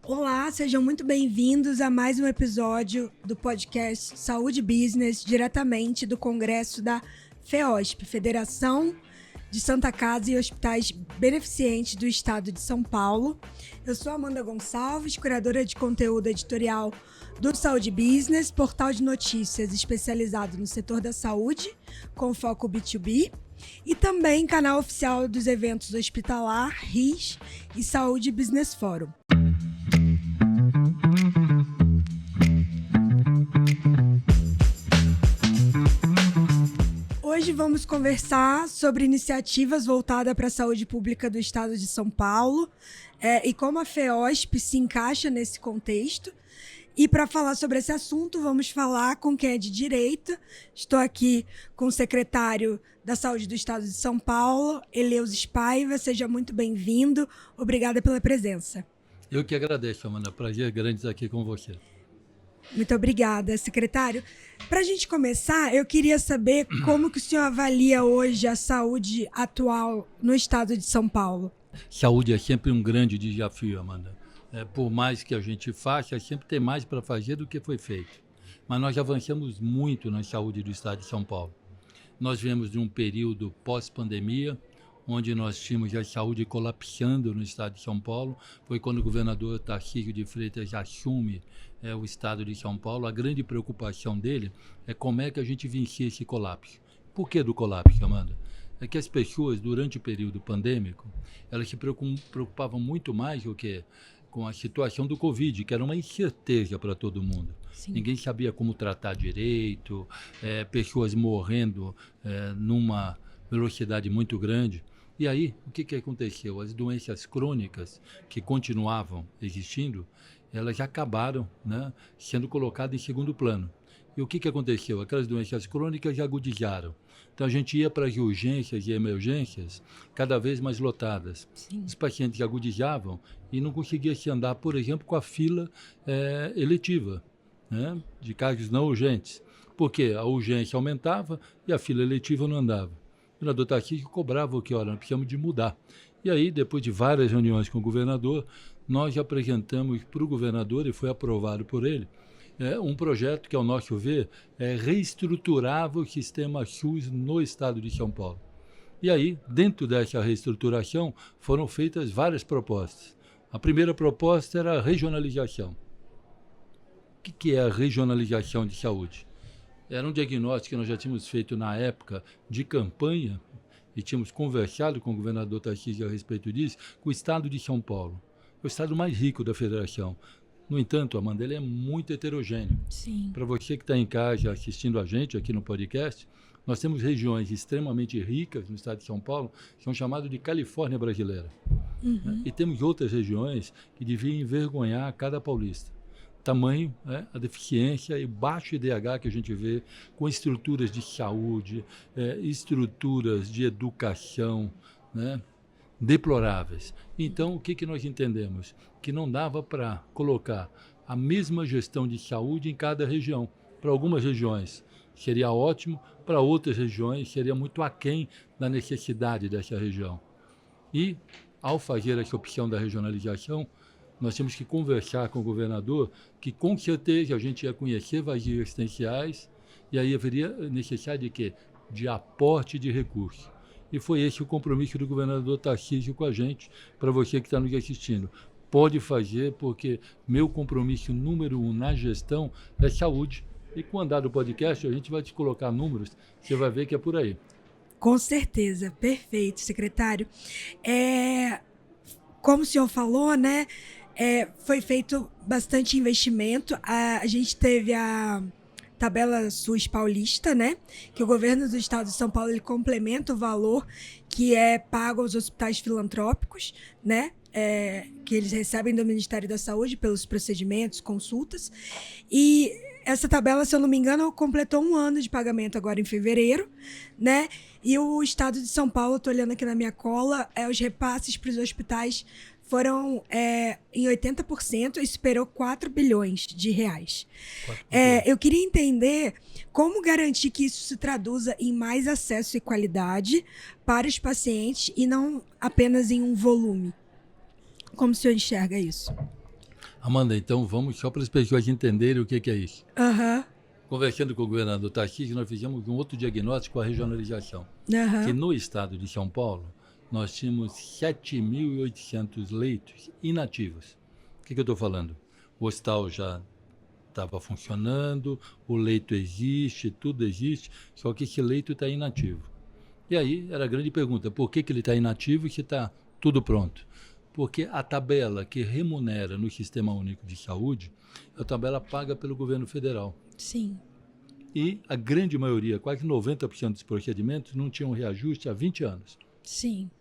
Olá, sejam muito bem-vindos a mais um episódio do podcast Saúde Business, diretamente do Congresso da FEOSP, Federação de Santa Casa e Hospitais Beneficentes do Estado de São Paulo. Eu sou Amanda Gonçalves, curadora de conteúdo editorial do Saúde Business, portal de notícias especializado no setor da saúde, com foco B2B, e também canal oficial dos eventos Hospitalar, RIS e Saúde Business Forum. Hoje vamos conversar sobre iniciativas voltadas para a saúde pública do Estado de São Paulo e como a FEOSP se encaixa nesse contexto. E para falar sobre esse assunto, vamos falar com quem é de direito. Estou aqui com o secretário da Saúde do Estado de São Paulo, Eleusis Paiva. Seja muito bem-vindo. Obrigada pela presença. Eu que agradeço, Amanda. Prazer grande estar aqui com você. Muito obrigada, secretário. Para a gente começar, eu queria saber como que o senhor avalia hoje a saúde atual no Estado de São Paulo. Saúde é sempre um grande desafio, Amanda. Por mais que a gente faça, sempre tem mais para fazer do que foi feito. Mas nós avançamos muito na saúde do Estado de São Paulo. Nós viemos de um período pós-pandemia, onde nós tínhamos a saúde colapsando no Estado de São Paulo. Foi quando o governador Tarcísio de Freitas assume o Estado de São Paulo. A grande preocupação dele é como é que a gente vencia esse colapso. Por que do colapso, Amanda? É que as pessoas, durante o período pandêmico, elas se preocupavam muito mais do que com a situação do Covid, que era uma incerteza para todo mundo. Sim. Ninguém sabia como tratar direito, pessoas morrendo numa velocidade muito grande. E aí, o que aconteceu? As doenças crônicas que continuavam existindo, elas acabaram, né, sendo colocadas em segundo plano. E o que aconteceu? Aquelas doenças crônicas agudizaram. Então a gente ia para as urgências e emergências cada vez mais lotadas. Sim. Os pacientes agudizavam e não conseguia se andar, por exemplo, com a fila eletiva, né, de casos não urgentes. Porque a urgência aumentava e a fila eletiva não andava. O governador Tarcísio cobrava o que, olha, nós precisamos de mudar. E aí, depois de várias reuniões com o governador, nós apresentamos para o governador, e foi aprovado por ele, um projeto que, ao nosso ver, reestruturava o sistema SUS no estado de São Paulo. E aí, dentro dessa reestruturação, foram feitas várias propostas. A primeira proposta era a regionalização. O que é a regionalização de saúde? Era um diagnóstico que nós já tínhamos feito na época de campanha e tínhamos conversado com o governador Tarcísio a respeito disso, com o estado de São Paulo. É o estado mais rico da federação. No entanto, Amanda, ele é muito heterogêneo. Para você que está em casa assistindo a gente aqui no podcast, nós temos regiões extremamente ricas no estado de São Paulo, que são chamadas de Califórnia brasileira. Né? E temos outras regiões que deviam envergonhar cada paulista. Tamanho, a deficiência e baixo IDH que a gente vê com estruturas de saúde, estruturas de educação, né, deploráveis. Então, o que nós entendemos? Que não dava para colocar a mesma gestão de saúde em cada região. Para algumas regiões seria ótimo, para outras regiões seria muito aquém da necessidade dessa região. E, ao fazer essa opção da regionalização, nós temos que conversar com o governador, que com certeza a gente ia conhecer vazios existenciais, e aí haveria necessidade de quê? De aporte de recursos. E foi esse o compromisso do governador Tarcísio com a gente, para você que está nos assistindo. Pode fazer, porque meu compromisso número 1 na gestão é saúde. E com o andar do podcast, a gente vai te colocar números, você vai ver que é por aí. Com certeza, perfeito, secretário. Como o senhor falou, né? Foi feito bastante investimento. A gente teve a tabela SUS paulista, né? Que o governo do estado de São Paulo ele complementa o valor que é pago aos hospitais filantrópicos, né? Que eles recebem do Ministério da Saúde pelos procedimentos, consultas. E essa tabela, se eu não me engano, completou 1 ano de pagamento agora em fevereiro, né? E o estado de São Paulo, estou olhando aqui na minha cola, os repasses para os hospitais foram em 80% e superou 4 bilhões de reais. Eu queria entender como garantir que isso se traduza em mais acesso e qualidade para os pacientes e não apenas em um volume. Como o senhor enxerga isso? Amanda, então vamos só para as pessoas entenderem o que é isso. Aham, Conversando com o governador Tarcísio, nós fizemos um outro diagnóstico com a regionalização. Que aham. no estado de São Paulo, nós tínhamos 7.800 leitos inativos. O que eu estou falando? O hospital já estava funcionando, o leito existe, tudo existe, só que esse leito está inativo. E aí era a grande pergunta, por que ele está inativo e se está tudo pronto? Porque a tabela que remunera no Sistema Único de Saúde é a tabela paga pelo governo federal. Sim, E a grande maioria, quase 90% dos procedimentos, não tinham reajuste há 20 anos. sim,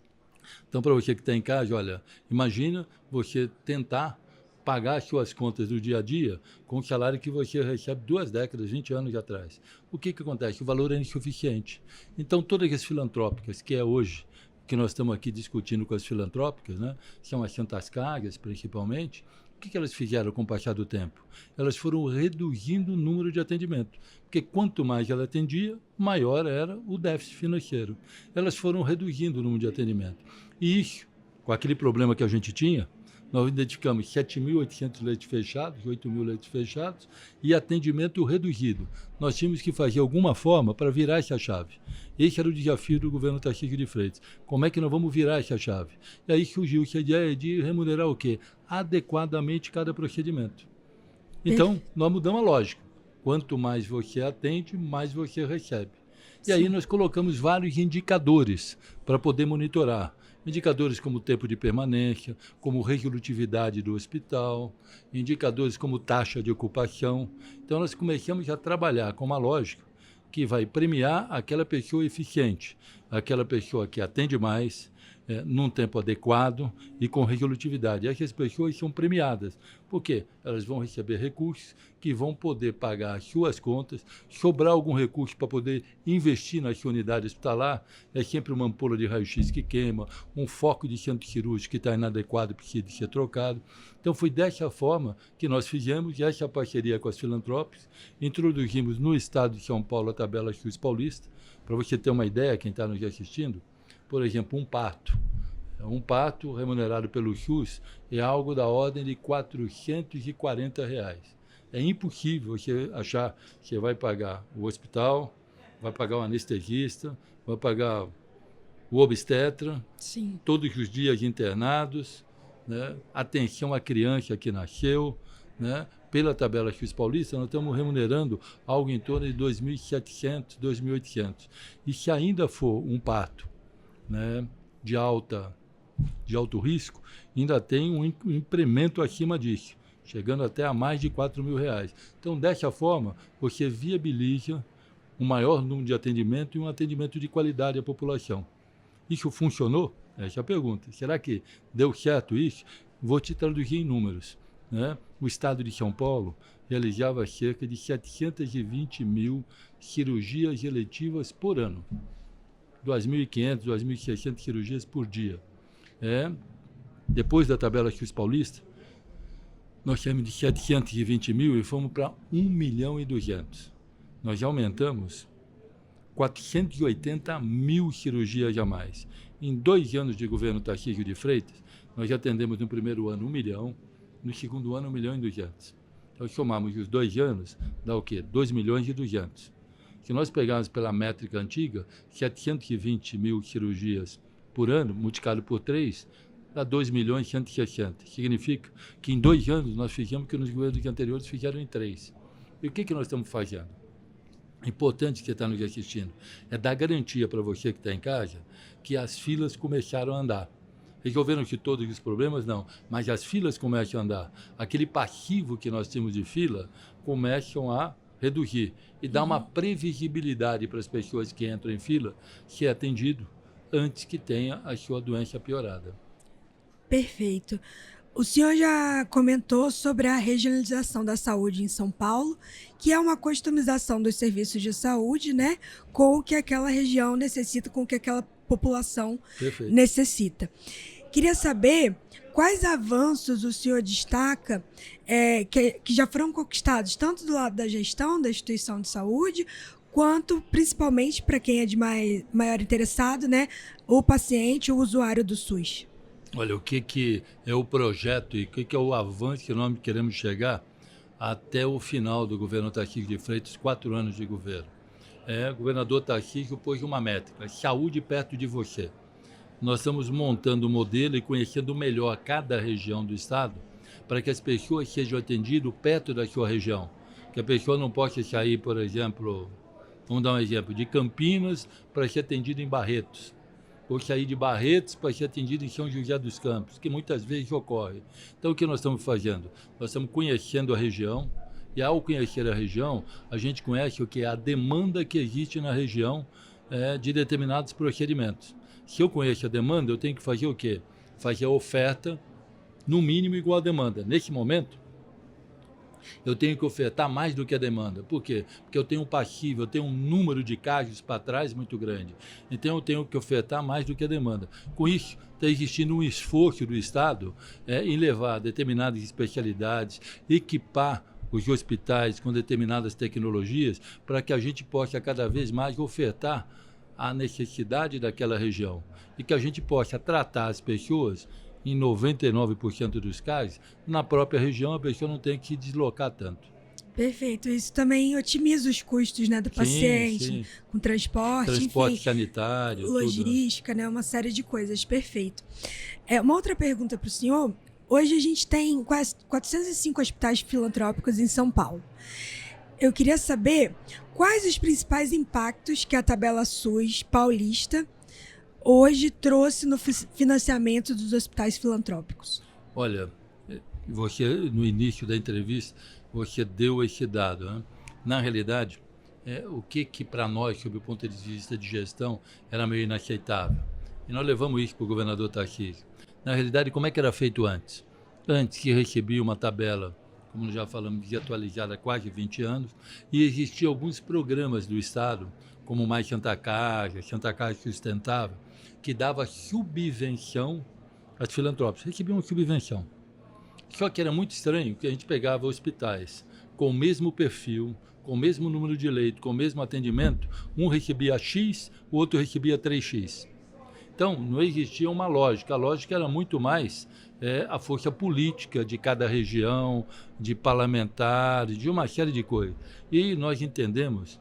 Então, para você que está em casa, olha, imagina você tentar pagar as suas contas do dia a dia com o salário que você recebe 2 décadas, 20 anos atrás. O que acontece? O valor é insuficiente. Então, todas as filantrópicas, que é hoje, que nós estamos aqui discutindo com as filantrópicas, né, são as Santas Casas, principalmente, o que elas fizeram com o passar do tempo? Elas foram reduzindo o número de atendimento, porque quanto mais ela atendia, maior era o déficit financeiro. Elas foram reduzindo o número de atendimento. E isso, com aquele problema que a gente tinha, nós identificamos 7.800 leitos fechados, 8.000 leitos fechados e atendimento reduzido. Nós tínhamos que fazer alguma forma para virar essa chave. Esse era o desafio do governo Tarcísio de Freitas. Como é que nós vamos virar essa chave? E aí surgiu essa ideia de remunerar o quê? Adequadamente cada procedimento. Então, nós mudamos a lógica. Quanto mais você atende, mais você recebe. E aí nós colocamos vários indicadores para poder monitorar. Indicadores como tempo de permanência, como resolutividade do hospital, indicadores como taxa de ocupação. Então, nós começamos a trabalhar com uma lógica que vai premiar aquela pessoa eficiente, aquela pessoa que atende mais, num tempo adequado e com resolutividade. Essas pessoas são premiadas, porque elas vão receber recursos que vão poder pagar as suas contas, sobrar algum recurso para poder investir na sua unidade hospitalar, é sempre uma ampola de raio-x que queima, um foco de centro cirúrgico que está inadequado e precisa ser trocado. Então foi dessa forma que nós fizemos essa parceria com as filantrópicas, introduzimos no estado de São Paulo a tabela SUS Paulista. Para você ter uma ideia, quem está nos assistindo, por exemplo, um parto. Um parto remunerado pelo SUS é algo da ordem de R$ 440. É impossível você achar que você vai pagar o hospital, vai pagar o anestesista, vai pagar o obstetra, sim. todos os dias internados, né? Atenção à criança que nasceu, né? Pela tabela SUS Paulista, nós estamos remunerando algo em torno de R$ 2.700, R$ 2.800. E se ainda for um parto, né, de alto risco, ainda tem um incremento acima disso, chegando até a mais de R$ 4.000. Então, dessa forma, você viabiliza um maior número de atendimento e um atendimento de qualidade à população. Isso funcionou? Essa é a pergunta. Será que deu certo isso? Vou te traduzir em números, né? O estado de São Paulo realizava cerca de 720 mil cirurgias eletivas por ano. 2.500, 2.600 cirurgias por dia. Depois da tabela SUS Paulista, nós saímos de 720 mil e fomos para 1.200.000. Nós já aumentamos 480 mil cirurgias a mais. Em 2 anos de governo Tarcísio de Freitas, nós já atendemos no primeiro ano 1 milhão, no segundo ano 1.200.000. Então, somamos os 2 anos, dá o quê? 2.200.000. Se nós pegarmos pela métrica antiga, 720 mil cirurgias por ano, multiplicado por 3, dá 2.160.000. Significa que em 2 anos nós fizemos o que nos governos anteriores fizeram em 3. E o que nós estamos fazendo? É importante que você está nos assistindo. É dar garantia para você que está em casa que as filas começaram a andar. Resolveram-se todos os problemas? Não. Mas as filas começam a andar. Aquele passivo que nós temos de fila começam a reduzir e dar uma previsibilidade para as pessoas que entram em fila ser atendido antes que tenha a sua doença piorada. Perfeito. O senhor já comentou sobre a regionalização da saúde em São Paulo, que é uma customização dos serviços de saúde, né, com o que aquela região necessita, com o que aquela população necessita. Queria saber quais avanços o senhor destaca que já foram conquistados, tanto do lado da gestão da instituição de saúde, quanto principalmente para quem é de maior interessado, né, o paciente, o usuário do SUS. Olha, o que é o projeto e o que é o avanço que nós queremos chegar até o final do governo Tarcísio de Freitas, 4 anos de governo. O governador Tarcísio pôs uma métrica: saúde perto de você. Nós estamos montando um modelo e conhecendo melhor cada região do estado para que as pessoas sejam atendidas perto da sua região. Que a pessoa não possa sair, por exemplo, vamos dar um exemplo, de Campinas para ser atendida em Barretos, ou sair de Barretos para ser atendido em São José dos Campos, que muitas vezes ocorre. Então, o que nós estamos fazendo? Nós estamos conhecendo a região, e ao conhecer a região, a gente conhece o que é a demanda que existe na região de determinados procedimentos. Se eu conheço a demanda, eu tenho que fazer o quê? Fazer a oferta, no mínimo, igual à demanda. Nesse momento, eu tenho que ofertar mais do que a demanda. Por quê? Porque eu tenho um passivo, eu tenho um número de casos para trás muito grande. Então, eu tenho que ofertar mais do que a demanda. Com isso, está existindo um esforço do Estado em levar determinadas especialidades, equipar os hospitais com determinadas tecnologias para que a gente possa cada vez mais ofertar a necessidade daquela região e que a gente possa tratar as pessoas, em 99% dos casos, na própria região, a pessoa não tem que se deslocar tanto. Perfeito. Isso também otimiza os custos, né, do paciente, sim. com transporte, Transporte enfim, sanitário, logística, tudo. Né, uma série de coisas. Perfeito. Uma outra pergunta para o senhor. Hoje a gente tem quase 405 hospitais filantrópicos em São Paulo. Eu queria saber quais os principais impactos que a tabela SUS paulista hoje trouxe no financiamento dos hospitais filantrópicos. Olha, você, no início da entrevista, você deu esse dado, né? Na realidade, o que para nós, sob o ponto de vista de gestão, era meio inaceitável. E nós levamos isso para o governador Tarcísio. Na realidade, como é que era feito antes? Antes que recebia uma tabela, como já falamos, desatualizada há quase 20 anos, e existiam alguns programas do Estado, como Mais Santa Casa Sustentável, que dava subvenção às filantrópicas. Recebiam subvenção. Só que era muito estranho que a gente pegava hospitais com o mesmo perfil, com o mesmo número de leitos, com o mesmo atendimento, um recebia X, o outro recebia 3X. Então, não existia uma lógica. A lógica era muito mais a força política de cada região, de parlamentares, de uma série de coisas. E nós entendemos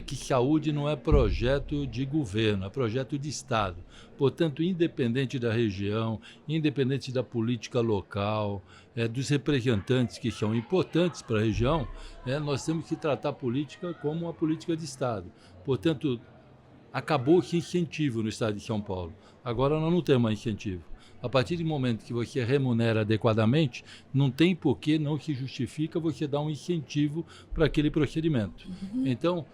que saúde não é projeto de governo, é projeto de Estado. Portanto, independente da região, independente da política local, dos representantes que são importantes para a região, nós temos que tratar a política como uma política de Estado. Portanto, acabou esse incentivo no Estado de São Paulo. Agora nós não temos mais incentivo. A partir do momento que você remunera adequadamente, não tem por que não se justifica você dar um incentivo para aquele procedimento. Então,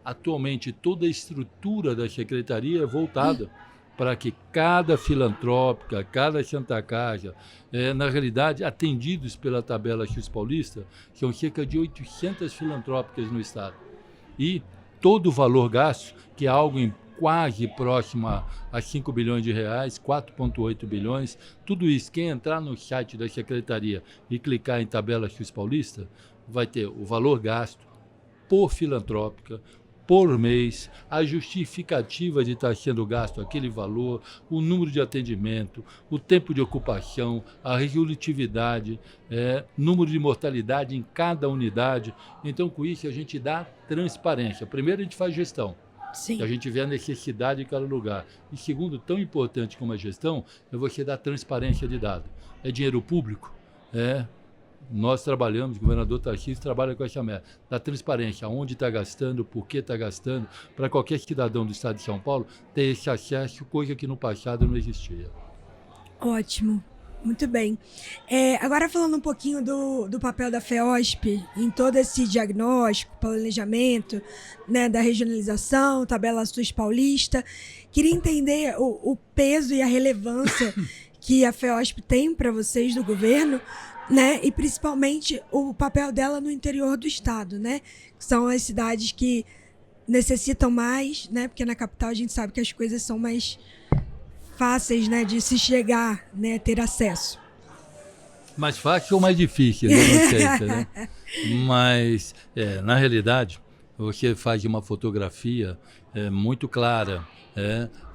atualmente, toda a estrutura da Secretaria é voltada para que cada filantrópica, cada Santa Casa, na realidade, atendidos pela tabela SUS paulista, são cerca de 800 filantrópicas no Estado. E todo o valor gasto, que é algo quase próximo a 5 bilhões de reais, 4,8 bilhões, tudo isso, quem entrar no site da Secretaria e clicar em tabela SUS paulista, vai ter o valor gasto por filantrópica, por mês, a justificativa de estar sendo gasto aquele valor, o número de atendimento, o tempo de ocupação, a resolutividade, número de mortalidade em cada unidade. Então, com isso, a gente dá transparência. Primeiro, a gente faz gestão. Sim. A gente vê a necessidade em cada lugar. E segundo, tão importante como a gestão, é você dar transparência de dados. É dinheiro público? Nós trabalhamos, o governador Tarcísio trabalha com essa meta, da transparência, onde está gastando, por que está gastando, para qualquer cidadão do estado de São Paulo ter esse acesso, coisa que no passado não existia. Ótimo, muito bem. Agora falando um pouquinho do papel da FEOSP em todo esse diagnóstico, planejamento, né, da regionalização, tabela SUS paulista, queria entender o peso e a relevância que a FEOSP tem para vocês do governo, né? E principalmente o papel dela no interior do estado, né? Que são as cidades que necessitam mais, né? Porque na capital a gente sabe que as coisas são mais fáceis, né? De se chegar, né? Ter acesso. Mais fácil ou mais difícil? Eu não sei, né? Mas, na realidade, você faz uma fotografia muito clara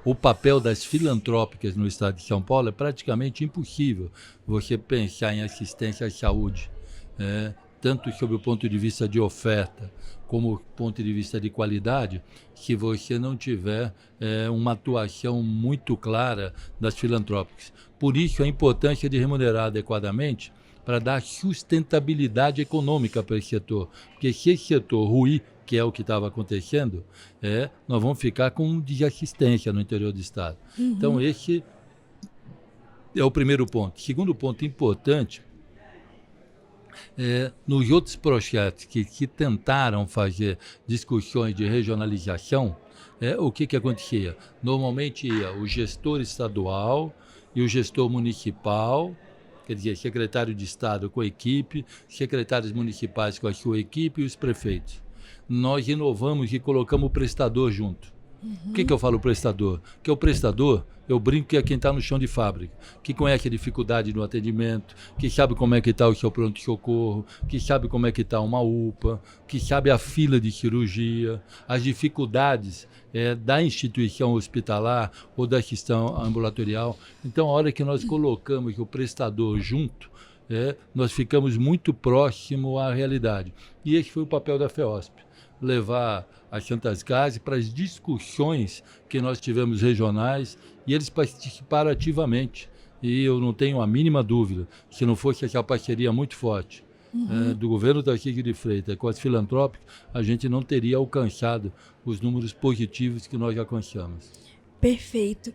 o papel das filantrópicas no estado de São Paulo é praticamente impossível você pensar em assistência à saúde, tanto sob o ponto de vista de oferta como do ponto de vista de qualidade, se você não tiver uma atuação muito clara das filantrópicas. Por isso a importância de remunerar adequadamente para dar sustentabilidade econômica para esse setor. Porque se esse setor ruir, que é o que estava acontecendo, nós vamos ficar com desassistência no interior do estado. Uhum. Então esse é o primeiro ponto. Segundo ponto importante, nos outros projetos que tentaram fazer discussões de regionalização, o que acontecia? Normalmente ia o gestor estadual e o gestor municipal, quer dizer, secretário de Estado com a equipe, secretários municipais com a sua equipe e os prefeitos. Nós inovamos e colocamos o prestador junto. Uhum. Por que eu falo prestador? Porque o prestador, eu brinco que é quem está no chão de fábrica, que conhece a dificuldade no atendimento, que sabe como é que está o seu pronto-socorro, que sabe como é que está uma UPA, que sabe a fila de cirurgia, as dificuldades da instituição hospitalar ou da questão ambulatorial. Então, a hora que nós colocamos o prestador junto, nós ficamos muito próximo à realidade. E esse foi o papel da FEOSP, levar as Santas Casas para as discussões que nós tivemos regionais, e eles participaram ativamente. E eu não tenho a mínima dúvida, se não fosse essa parceria muito forte do governo Tarcísio de Freitas com as filantrópicas, a gente não teria alcançado os números positivos que nós alcançamos. Perfeito.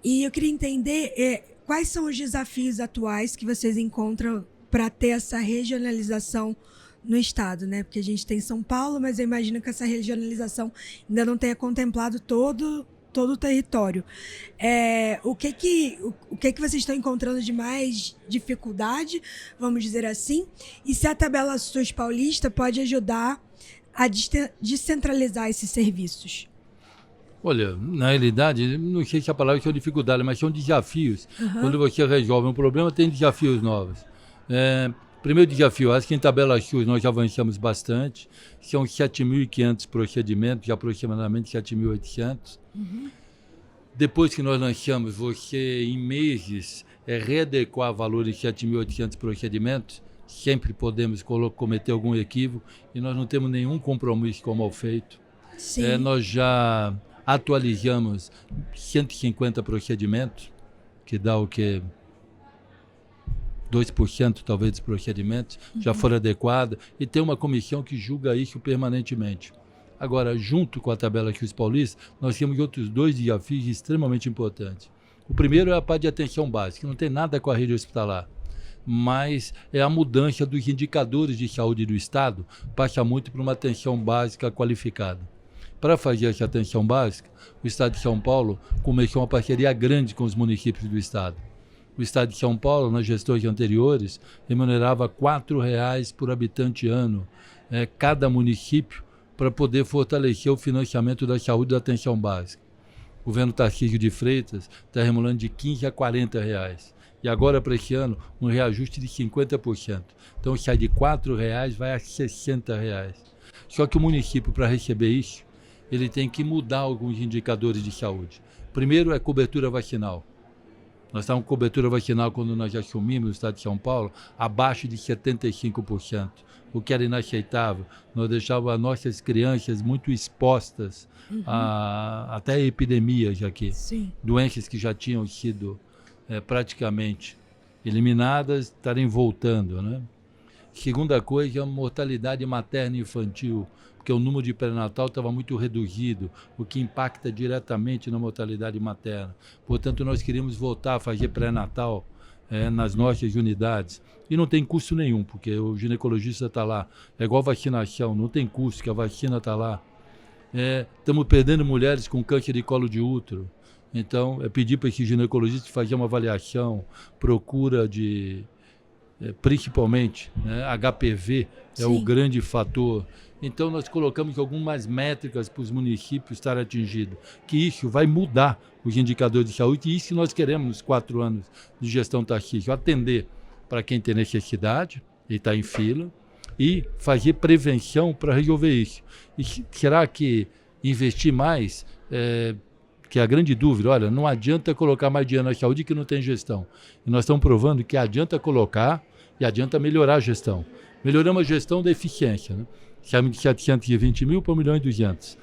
E eu queria entender quais são os desafios atuais que vocês encontram para ter essa regionalização no estado, né? Porque a gente tem São Paulo, mas eu imagino que essa regionalização ainda não tenha contemplado todo o território. O que vocês estão encontrando de mais dificuldade, vamos dizer assim, e se a tabela SUS paulista pode ajudar a descentralizar esses serviços? Olha, na realidade, não sei se a palavra é dificuldade, mas são desafios. Uhum. Quando você resolve um problema, tem desafios novos. Primeiro desafio, acho que em tabela SUS nós já avançamos bastante, são 7.500 procedimentos, aproximadamente 7.800. Uhum. Depois que nós lançamos, você em meses readequar valores de 7.800 procedimentos, sempre podemos cometer algum equívoco e nós não temos nenhum compromisso com o mal feito. Nós já atualizamos 150 procedimentos, que dá o quê? 2% talvez dos procedimentos já foram adequados, e tem uma comissão que julga isso permanentemente. Agora, junto com a tabela SUS paulista, nós temos outros dois desafios extremamente importantes. O primeiro é a parte de atenção básica, que não tem nada com a rede hospitalar, mas é a mudança dos indicadores de saúde do Estado, passa muito por uma atenção básica qualificada. Para fazer essa atenção básica, o Estado de São Paulo começou uma parceria grande com os municípios do Estado. O Estado de São Paulo, nas gestões anteriores, remunerava R$ 4,00 por habitante ano, cada município, para poder fortalecer o financiamento da saúde e da atenção básica. O governo Tarcísio de Freitas está remunerando de R$ 15 a R$ 40. E agora, para esse ano, um reajuste de 50%. Então, sai de R$ 4,00, vai a R$ 60. Só que o município, para receber isso, ele tem que mudar alguns indicadores de saúde. Primeiro é cobertura vacinal. Nós estávamos com cobertura vacinal, quando nós assumimos no estado de São Paulo, abaixo de 75%, o que era inaceitável. Nós deixávamos as nossas crianças muito expostas até epidemias aqui. Sim. Doenças que já tinham sido praticamente eliminadas, estarem voltando, né? Segunda coisa é a mortalidade materna e infantil, porque o número de pré-natal estava muito reduzido, o que impacta diretamente na mortalidade materna. Portanto, nós queríamos voltar a fazer pré-natal nas nossas unidades. E não tem custo nenhum, porque o ginecologista está lá. É igual vacinação, não tem custo, que a vacina está lá. Estamos perdendo mulheres com câncer de colo de útero. Então, é pedir para esse ginecologista fazer uma avaliação, procura de... principalmente, HPV é o grande fator. Então, nós colocamos algumas métricas para os municípios estarem atingidos, que isso vai mudar os indicadores de saúde, e isso nós queremos nos 4 anos de gestão Tarcísio, atender para quem tem necessidade e está em fila, e fazer prevenção para resolver isso. E será que investir mais Porque a grande dúvida, olha, não adianta colocar mais dinheiro na saúde que não tem gestão. E nós estamos provando que adianta colocar e adianta melhorar a gestão. Melhoramos a gestão da eficiência, né? Saímos de 720 mil para 1.200.000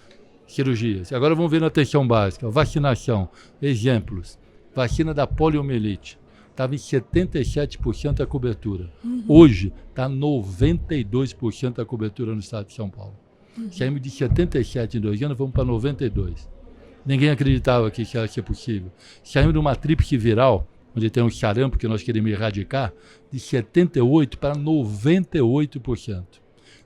cirurgias. Agora vamos ver na atenção básica, vacinação, exemplos. Vacina da poliomielite. Estava em 77% a cobertura. Hoje está 92% a cobertura no estado de São Paulo. Saímos de 77 em 2 anos, vamos para 92. Ninguém acreditava que isso ia ser possível. Saímos de uma tríplice viral, onde tem um sarampo que nós queremos erradicar, de 78% para 98%.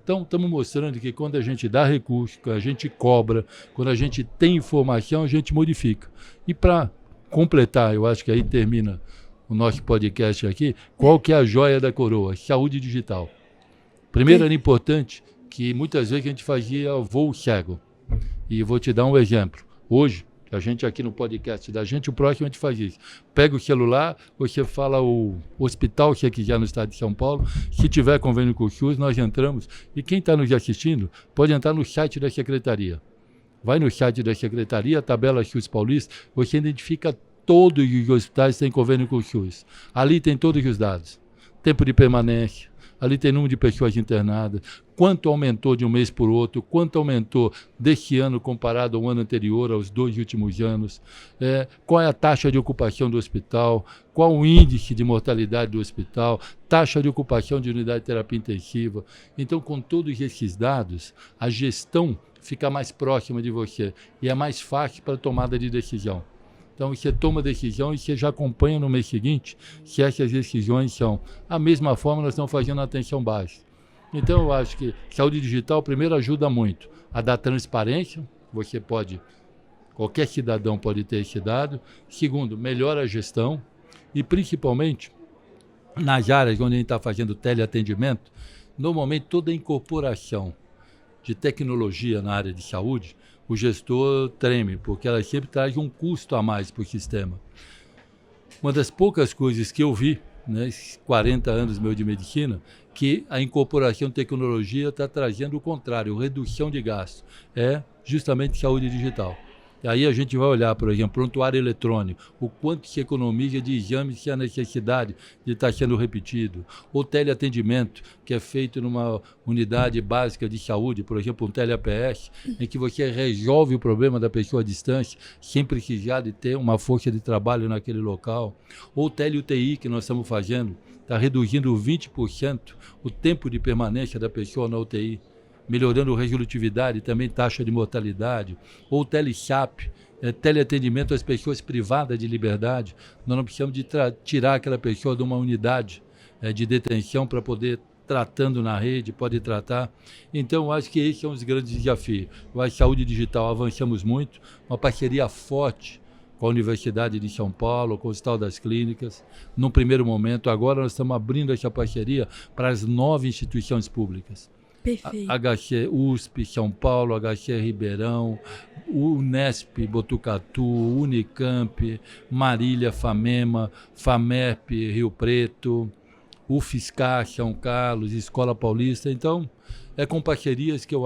Então, estamos mostrando que quando a gente dá recurso, quando a gente cobra, quando a gente tem informação, a gente modifica. E para completar, eu acho que aí termina o nosso podcast aqui, qual que é a joia da coroa? Saúde digital. Primeiro, era importante que muitas vezes a gente fazia voo cego. E vou te dar um exemplo. Hoje, a gente aqui no podcast da gente, o próximo a gente faz isso. Pega o celular, você fala o hospital que você quiser no estado de São Paulo. Se tiver convênio com o SUS, nós entramos. E quem está nos assistindo pode entrar no site da Secretaria. Vai no site da Secretaria, tabela SUS Paulista, você identifica todos os hospitais que têm convênio com o SUS. Ali tem todos os dados. Tempo de permanência, ali tem número de pessoas internadas, quanto aumentou de um mês para o outro, quanto aumentou deste ano comparado ao ano anterior, aos 2 últimos anos, qual é a taxa de ocupação do hospital, qual o índice de mortalidade do hospital, taxa de ocupação de unidade de terapia intensiva. Então, com todos esses dados, a gestão fica mais próxima de você e é mais fácil para a tomada de decisão. Então, você toma decisão e você já acompanha no mês seguinte se essas decisões são a mesma forma nós estamos fazendo na atenção básica. Então, eu acho que saúde digital, primeiro, ajuda muito a dar transparência. Você pode, qualquer cidadão pode ter esse dado. Segundo, melhora a gestão. E, principalmente, nas áreas onde a gente está fazendo teleatendimento, normalmente toda a incorporação de tecnologia na área de saúde, o gestor treme, porque ela sempre traz um custo a mais para o sistema. Uma das poucas coisas que eu vi, né, esses 40 anos meu de medicina, que a incorporação de tecnologia está trazendo o contrário, redução de gasto. É justamente saúde digital. E aí a gente vai olhar, por exemplo, prontuário eletrônico, o quanto se economiza de exames se há necessidade de estar sendo repetido. Ou teleatendimento, que é feito numa unidade básica de saúde, por exemplo, um tele-APS, em que você resolve o problema da pessoa à distância, sem precisar de ter uma força de trabalho naquele local. Ou tele-UTI, que nós estamos fazendo, está reduzindo 20% o tempo de permanência da pessoa na UTI. Melhorando resolutividade, também taxa de mortalidade, ou telechap, teleatendimento às pessoas privadas de liberdade. Nós não precisamos de tirar aquela pessoa de uma unidade de detenção para poder, tratando na rede, pode tratar. Então, eu acho que esses são os grandes desafios. Eu acho que saúde digital avançamos muito, uma parceria forte com a Universidade de São Paulo, com o Hospital das Clínicas, num primeiro momento. Agora nós estamos abrindo essa parceria para as 9 instituições públicas. Perfeito. HC USP, São Paulo, HC Ribeirão, Unesp, Botucatu, Unicamp, Marília, Famema, Famerp, Rio Preto, UFSCar, São Carlos, Escola Paulista. Então, é com parcerias que eu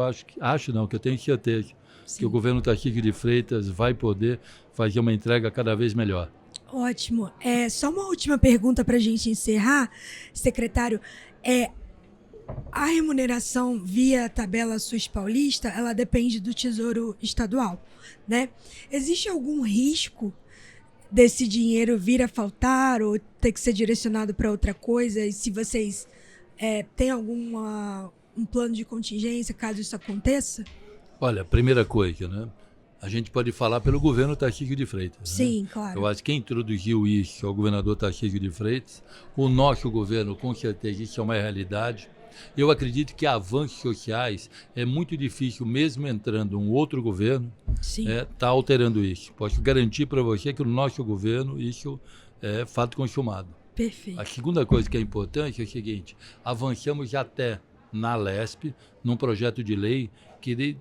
que eu tenho certeza Sim. que o governo Tarcísio de Freitas vai poder fazer uma entrega cada vez melhor. Ótimo. Só uma última pergunta para a gente encerrar, secretário. A remuneração via tabela SUS Paulista, ela depende do Tesouro Estadual, né? Existe algum risco desse dinheiro vir a faltar ou ter que ser direcionado para outra coisa? E se vocês têm um plano de contingência caso isso aconteça? Olha, primeira coisa, né? A gente pode falar pelo governo Tarcísio de Freitas. Sim, né? claro. Eu acho que quem introduziu isso é o governador Tarcísio de Freitas. O nosso governo, com certeza, isso é uma realidade. Eu acredito que avanços sociais é muito difícil, mesmo entrando um outro governo, tá alterando isso. Posso garantir para você que no nosso governo isso é fato consumado. Perfeito. A segunda coisa que é importante é o seguinte: avançamos até na LESP, num projeto de lei que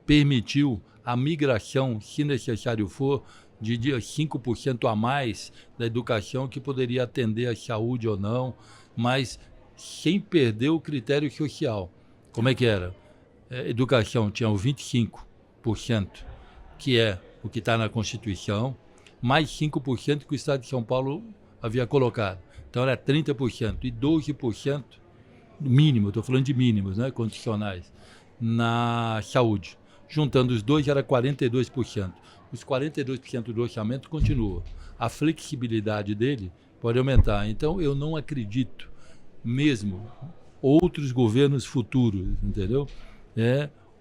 permitiu a migração, se necessário for, de 5% a mais da educação que poderia atender a saúde ou não, mas sem perder o critério social. Como é que era? Educação tinha o 25%, que é o que está na Constituição, mais 5% que o Estado de São Paulo havia colocado. Então era 30% e 12% mínimo, estou falando de mínimos, né, condicionais, na saúde. Juntando os dois era 42%. Os 42% do orçamento continua. A flexibilidade dele pode aumentar. Então eu não acredito, mesmo outros governos futuros, entendeu?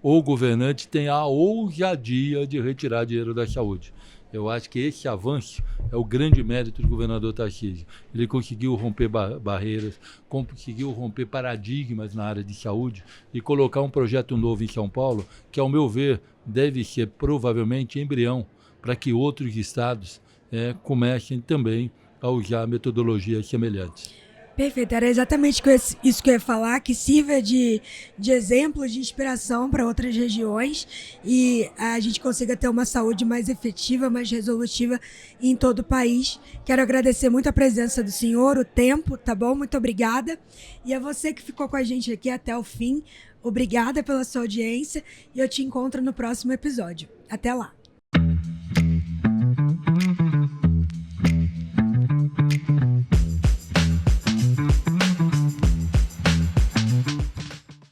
O governante tem a ousadia de retirar dinheiro da saúde. Eu acho que esse avanço é o grande mérito do governador Tarcísio. Ele conseguiu romper barreiras, conseguiu romper paradigmas na área de saúde e colocar um projeto novo em São Paulo, que, ao meu ver, deve ser provavelmente embrião para que outros estados comecem também a usar metodologias semelhantes. Perfeito, era exatamente isso que eu ia falar, que sirva de exemplo, de inspiração para outras regiões e a gente consiga ter uma saúde mais efetiva, mais resolutiva em todo o país. Quero agradecer muito a presença do senhor, o tempo, tá bom? Muito obrigada. E a você que ficou com a gente aqui até o fim, obrigada pela sua audiência e eu te encontro no próximo episódio. Até lá!